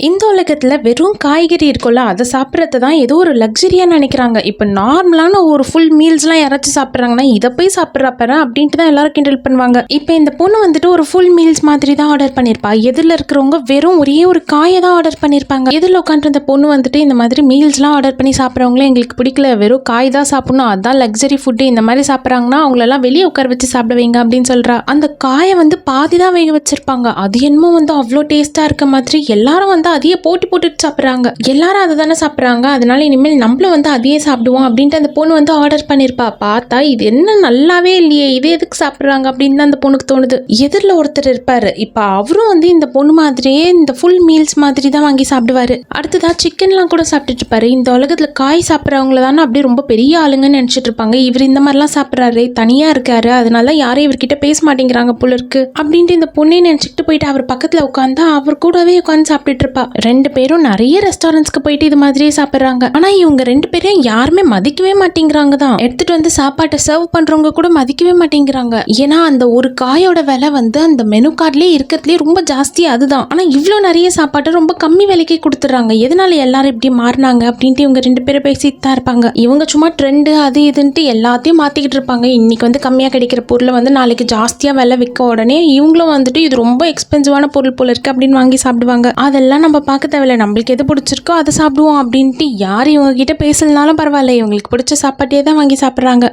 இந்த உலகத்துல வெறும் காய்கறி இருக்கும்ல, அதை சாப்பிட்றது தான் ஏதோ ஒரு லக்ஸரியா நினைக்கிறாங்க. இப்போ நார்மலான ஒரு ஃபுல் மீல்ஸ்லாம் யாராச்சும் சாப்பிட்றாங்கன்னா, இதை போய் சாப்பிட்றப்பற அப்படின்ட்டு தான் எல்லாரும் கிண்டல் பண்ணுவாங்க. இப்போ இந்த பொண்ணு வந்துட்டு ஒரு ஃபுல் மீல்ஸ் மாதிரி தான் ஆர்டர் பண்ணியிருப்பா. எதிரில் இருக்கிறவங்க வெறும் ஒரே ஒரு காயை தான் ஆர்டர் பண்ணியிருப்பாங்க. எதிரில் உட்காந்துருந்த பொண்ணு வந்துட்டு இந்த மாதிரி மீல்ஸ்லாம் ஆர்டர் பண்ணி சாப்பிட்றவங்களே எங்களுக்கு பிடிக்கல, வெறும் காய் தான் சாப்பிடணும், அதான் லக்ஸரி ஃபுட்டு, இந்த மாதிரி சாப்பிட்றாங்கன்னா அவங்களெல்லாம் வெளியே உட்கார வச்சு சாப்பிட வைங்க அப்படின்னு சொல்றா. அந்த காயை வந்து பாதி தான் வேக வச்சிருப்பாங்க. அது என்னமோ வந்து அவ்வளோ டேஸ்டா இருக்க மாதிரி எல்லாரும் வந்து அதையே போட்டுட்டு சாப்பிட்றாங்க. எல்லாரும் அதை தானே சாப்பிட்றாங்க, அதனால இனிமேல் நம்மளும் வந்து அதையே சாப்பிடுவோம் அப்படின்ட்டு அந்த பொண்ணு வந்து ஆர்டர் பண்ணியிருப்பா. பார்த்தா இது என்ன நல்லாவே இல்லையே, இது எதுக்கு சாப்பிட்றாங்க அப்படின்னு தான் அந்த பொண்ணுக்கு தோணுது. எதிரில் ஒருத்தர் இருப்பாரு, இப்போ அவரும் வந்து இந்த பொண்ணு மாதிரியே இந்த ஃபுல் மீல்ஸ் மாதிரி தான் வாங்கி சாப்பிடுவாரு. அடுத்ததா சிக்கன்லாம் கூட சாப்பிட்டுட்டு இருப்பாரு. இந்த உலகத்துல காய் சாப்பிட்றவங்கள தானே அப்படியே ரொம்ப பெரிய ஆளுங்கன்னு நினைச்சிட்டு இருப்பாங்க. இவர் இந்த மாதிரிலாம் சாப்பிட்றாரு, தனியா இருக்காரு, அதனால யாரும் இவர்கிட்ட பேச மாட்டேங்கிறாங்க போல இருக்கு அப்படின்ட்டு இந்த பொண்ணை நினைச்சுக்கிட்டு போயிட்டு அவர் பக்கத்துல உட்காந்து அவர் கூடவே உட்காந்து சாப்பிட்டுட்டு இருப்பா. ரெண்டு பேரும் நிறைய ரெஸ்டாரண்ட்ஸ்க்கு போயிட்டு இது மாதிரியே சாப்பிட்றாங்க. ஆனா இவங்க ரெண்டு பேரையும் யாருமே மதிக்கவே மாட்டேங்கிறாங்க தான். எடுத்துட்டு வந்து சாப்பாட்டை சர்வ் பண்றவங்க கூட மதிக்கவே மாட்டேங்கிறாங்க. ஏன்னா அந்த ஒரு காயோட விலை வந்து அந்த மெனு கார்ட்லயே இருக்கிறதுலே ரொம்ப ஜாஸ்தி அதுதான். ஆனா இவ்வளோ நிறைய சாப்பாட்டை ரொம்ப கம்மி விலைக்கு கொடுத்துட்றாங்க. எதனால எல்லாரும் இப்படி மாறினாங்க அப்படின்ட்டு இவங்க ரெண்டு பேரும் பேசிட்டு தான் இருப்பாங்க. இவங்க சும்மா ட்ரெண்டு அது இதுன்ட்டு எல்லாத்தையும் மாத்திக்கிட்டு இருப்பாங்க. இன்னைக்கு வந்து கம்மியா கிடைக்கிற பொருளை வந்து நாளைக்கு ஜாஸ்தியா விலை விற்க உடனே இவங்களும் வந்துட்டு இது ரொம்ப எக்ஸ்பென்சிவான பொருள் போல இருக்கு அப்படின்னு வாங்கி சாப்பிடுவாங்க. அதெல்லாம் நம்ம பார்க்க தேவையில்ல, நம்மளுக்கு எது பிடிச்சிருக்கோ அதை சாப்பிடுவோம் அப்படின்ட்டு யார் இவங்க கிட்ட பேசலனாலும் பரவாயில்ல, இவங்களுக்கு பிடிச்ச சாப்பாட்டையே தான் வாங்கி சாப்பிட்றாங்க.